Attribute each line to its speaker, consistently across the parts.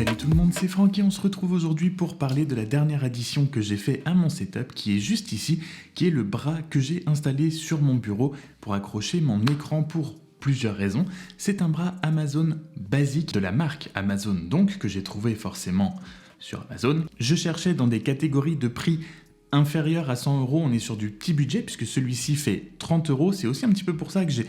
Speaker 1: Salut tout le monde, c'est Franck et on se retrouve aujourd'hui pour parler de la dernière addition que j'ai fait à mon setup qui est juste ici, qui est le bras que j'ai installé sur mon bureau pour accrocher mon écran pour plusieurs raisons. C'est un bras Amazon basique de la marque Amazon donc que j'ai trouvé forcément sur Amazon. Je cherchais dans des catégories de prix inférieurs à 100 €, on est sur du petit budget puisque celui-ci fait 30 €, c'est aussi un petit peu pour ça que j'ai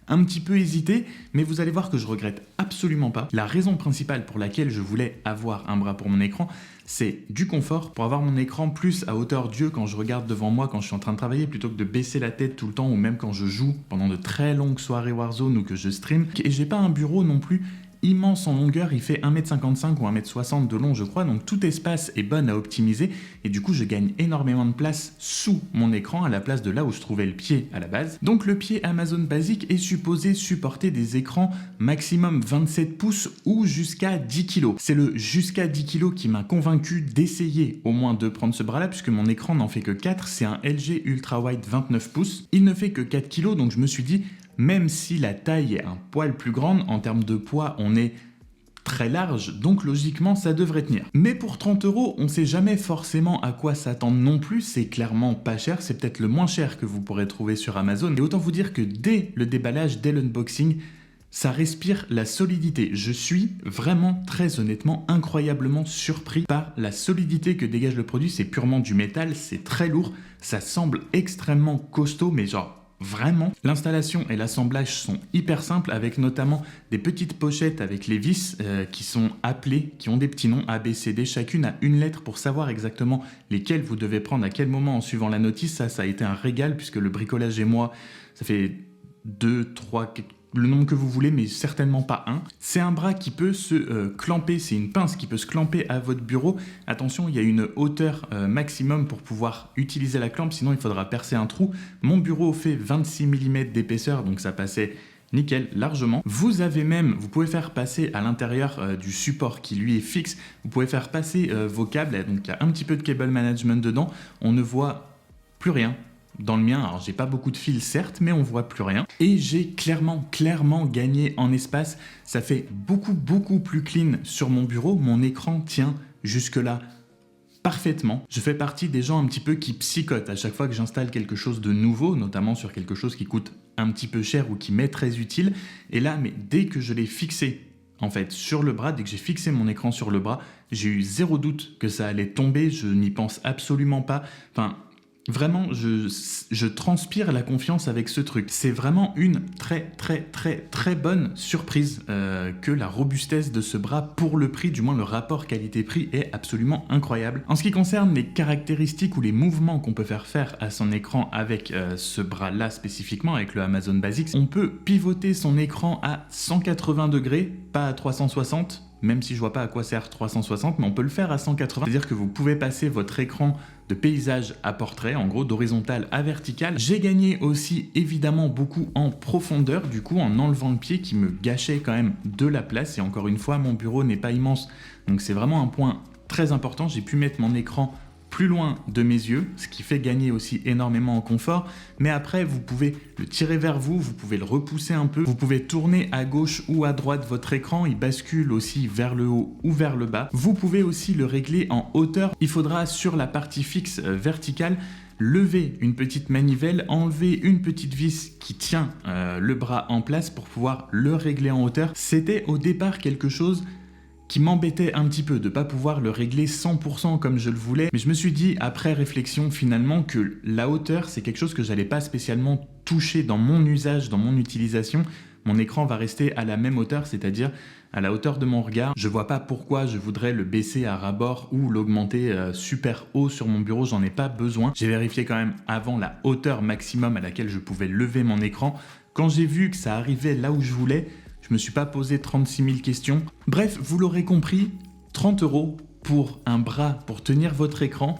Speaker 1: un petit peu hésité, mais vous allez voir que je regrette absolument pas. La raison principale pour laquelle je voulais avoir un bras pour mon écran, c'est du confort, pour avoir mon écran plus à hauteur d'yeux quand je regarde devant moi, quand je suis en train de travailler, plutôt que de baisser la tête tout le temps, ou même quand je joue pendant de très longues soirées Warzone ou que je stream. Et j'ai pas un bureau non plus immense en longueur, il fait 1,55 m ou 1,60 m de long je crois, donc tout espace est bon à optimiser et du coup je gagne énormément de place sous mon écran à la place de là où je trouvais le pied à la base. Donc le pied Amazon basique est supposé supporter des écrans maximum 27 pouces ou jusqu'à 10 kg. C'est le jusqu'à 10 kg qui m'a convaincu d'essayer au moins de prendre ce bras là puisque mon écran n'en fait que 4, c'est un LG Ultra Wide 29 pouces. Il ne fait que 4 kg donc je me suis dit même si la taille est un poil plus grande, en termes de poids, on est très large, donc logiquement, ça devrait tenir. Mais pour 30 €, on sait jamais forcément à quoi s'attendre non plus, c'est clairement pas cher, c'est peut-être le moins cher que vous pourrez trouver sur Amazon. Et autant vous dire que dès le déballage, dès l'unboxing, ça respire la solidité. Je suis vraiment, très honnêtement, incroyablement surpris par la solidité que dégage le produit. C'est purement du métal, c'est très lourd, ça semble extrêmement costaud, mais genre vraiment. L'installation et l'assemblage sont hyper simples avec notamment des petites pochettes avec les vis qui sont appelées, qui ont des petits noms A, B, C, D, chacune a une lettre pour savoir exactement lesquelles vous devez prendre à quel moment en suivant la notice. Ça a été un régal puisque le bricolage et moi, ça fait 2, 3, le nombre que vous voulez, mais certainement pas un. C'est un bras qui peut se clamper, c'est une pince qui peut se clamper à votre bureau. Attention, il y a une hauteur maximum pour pouvoir utiliser la clampe, sinon il faudra percer un trou. Mon bureau fait 26 mm d'épaisseur, donc ça passait nickel, largement. Vous pouvez faire passer à l'intérieur du support qui lui est fixe, vous pouvez faire passer vos câbles, donc il y a un petit peu de cable management dedans, on ne voit plus rien. Dans le mien, alors j'ai pas beaucoup de fils certes, mais on voit plus rien. Et j'ai clairement gagné en espace. Ça fait beaucoup plus clean sur mon bureau. Mon écran tient jusque-là parfaitement. Je fais partie des gens un petit peu qui psychotent à chaque fois que j'installe quelque chose de nouveau, notamment sur quelque chose qui coûte un petit peu cher ou qui m'est très utile. Et là, mais dès que je l'ai fixé en fait sur le bras, dès que j'ai fixé mon écran sur le bras, j'ai eu zéro doute que ça allait tomber. Je n'y pense absolument pas. Enfin, vraiment, je transpire la confiance avec ce truc. C'est vraiment une très bonne surprise que la robustesse de ce bras pour le prix, du moins le rapport qualité-prix est absolument incroyable. En ce qui concerne les caractéristiques ou les mouvements qu'on peut faire à son écran avec ce bras-là spécifiquement, avec le Amazon Basics, on peut pivoter son écran à 180 degrés, pas à 360, même si je vois pas à quoi sert 360, mais on peut le faire à 180. C'est-à-dire que vous pouvez passer votre écran de paysage à portrait, en gros d'horizontal à vertical. J'ai gagné aussi évidemment beaucoup en profondeur, du coup en enlevant le pied qui me gâchait quand même de la place. Et encore une fois, mon bureau n'est pas immense, donc c'est vraiment un point très important. J'ai pu mettre mon écran plus loin de mes yeux, ce qui fait gagner aussi énormément en confort, mais après vous pouvez le tirer vers vous, vous pouvez le repousser un peu, vous pouvez tourner à gauche ou à droite votre écran, il bascule aussi vers le haut ou vers le bas. Vous pouvez aussi le régler en hauteur, il faudra sur la partie fixe verticale lever une petite manivelle, enlever une petite vis qui tient le bras en place pour pouvoir le régler en hauteur. C'était au départ quelque chose qui m'embêtait un petit peu de ne pas pouvoir le régler 100% comme je le voulais. Mais je me suis dit, après réflexion finalement, que la hauteur, c'est quelque chose que j'allais pas spécialement toucher dans mon usage, dans mon utilisation. Mon écran va rester à la même hauteur, c'est-à-dire à la hauteur de mon regard. Je vois pas pourquoi je voudrais le baisser à ras-bord ou l'augmenter super haut sur mon bureau, j'en ai pas besoin. J'ai vérifié quand même avant la hauteur maximum à laquelle je pouvais lever mon écran. Quand j'ai vu que ça arrivait là où je voulais, je me suis pas posé 36 000 questions. Bref, vous l'aurez compris, 30 € pour un bras pour tenir votre écran,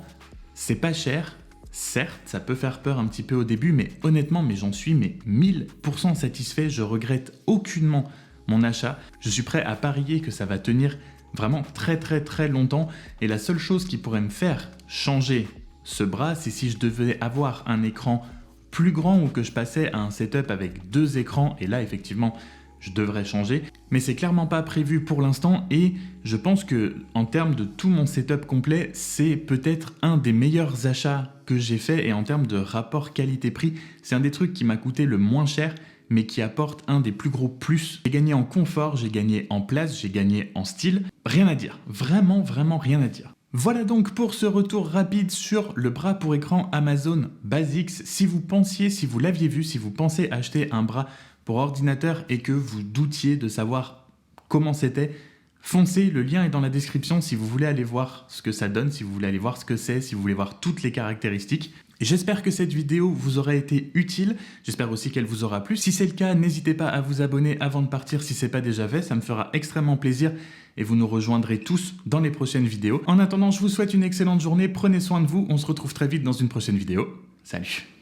Speaker 1: c'est pas cher. Certes, ça peut faire peur un petit peu au début, mais honnêtement, j'en suis 1000% satisfait. Je regrette aucunement mon achat. Je suis prêt à parier que ça va tenir vraiment très longtemps. Et la seule chose qui pourrait me faire changer ce bras, c'est si je devais avoir un écran plus grand ou que je passais à un setup avec 2 écrans. Et là, effectivement, je devrais changer, mais c'est clairement pas prévu pour l'instant et je pense que en termes de tout mon setup complet, c'est peut-être un des meilleurs achats que j'ai fait et en termes de rapport qualité-prix, c'est un des trucs qui m'a coûté le moins cher mais qui apporte un des plus gros plus. J'ai gagné en confort, j'ai gagné en place, j'ai gagné en style. Rien à dire, vraiment rien à dire. Voilà donc pour ce retour rapide sur le bras pour écran Amazon Basics. Si vous l'aviez vu, si vous pensez acheter un bras pour ordinateur et que vous doutiez de savoir comment c'était, foncez, le lien est dans la description si vous voulez aller voir ce que ça donne, si vous voulez aller voir ce que c'est, si vous voulez voir toutes les caractéristiques. J'espère que cette vidéo vous aura été utile, j'espère aussi qu'elle vous aura plu. Si c'est le cas, n'hésitez pas à vous abonner avant de partir si ce n'est pas déjà fait, ça me fera extrêmement plaisir et vous nous rejoindrez tous dans les prochaines vidéos. En attendant, je vous souhaite une excellente journée, prenez soin de vous, on se retrouve très vite dans une prochaine vidéo. Salut!